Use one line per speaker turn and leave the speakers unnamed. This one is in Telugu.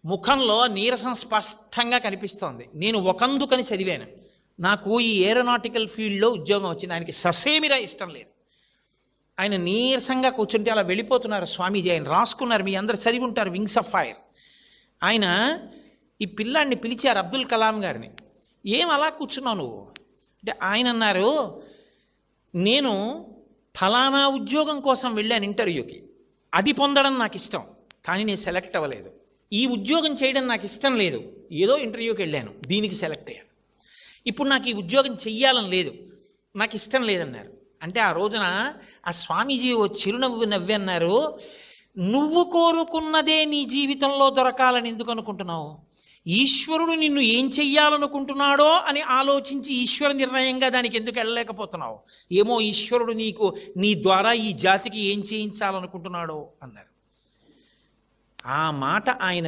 ముఖంలో నీరసం స్పష్టంగా కనిపిస్తోంది. నేను ఒకందుకని చదివాను, నాకు ఈ ఏరోనాటికల్ ఫీల్డ్లో ఉద్యోగం వచ్చింది. ఆయనకి ససేమిరా ఇష్టం లేదు. ఆయన నీరసంగా కూర్చుంటే అలా వెళ్ళిపోతున్నారు స్వామీజీ. ఆయన రాసుకున్నారు, మీ అందరు చదివి ఉంటారు, వింగ్స్ ఆఫ్ ఫైర్. ఆయన ఈ పిల్లాడిని పిలిచారు, అబ్దుల్ కలాం గారిని. ఏం అలా కూర్చున్నావు నువ్వు అంటే, ఆయన అన్నారు, నేను ఫలానా ఉద్యోగం కోసం వెళ్ళాను ఇంటర్వ్యూకి, అది పొందడం నాకు ఇష్టం, కానీ నేను సెలెక్ట్ అవ్వలేదు. ఈ ఉద్యోగం చేయడం నాకు ఇష్టం లేదు, ఏదో ఇంటర్వ్యూకి వెళ్ళాను, దీనికి సెలెక్ట్ అయ్యాను. ఇప్పుడు నాకు ఈ ఉద్యోగం చెయ్యాలని లేదు, నాకు ఇష్టం లేదన్నారు. అంటే ఆ రోజున ఆ స్వామీజీ ఓ చిరునవ్వు నవ్వి అన్నారు, నువ్వు కోరుకున్నదే నీ జీవితంలో దొరకాలని ఎందుకు అనుకుంటున్నావు? ఈశ్వరుడు నిన్ను ఏం చెయ్యాలనుకుంటున్నాడో అని ఆలోచించి ఈశ్వర నిర్ణయంగా దానికి ఎందుకు వెళ్ళలేకపోతున్నావు? ఏమో ఈశ్వరుడు నీ ద్వారా ఈ జాతికి ఏం చేయించాలనుకుంటున్నాడో అన్నారు. ఆ మాట ఆయన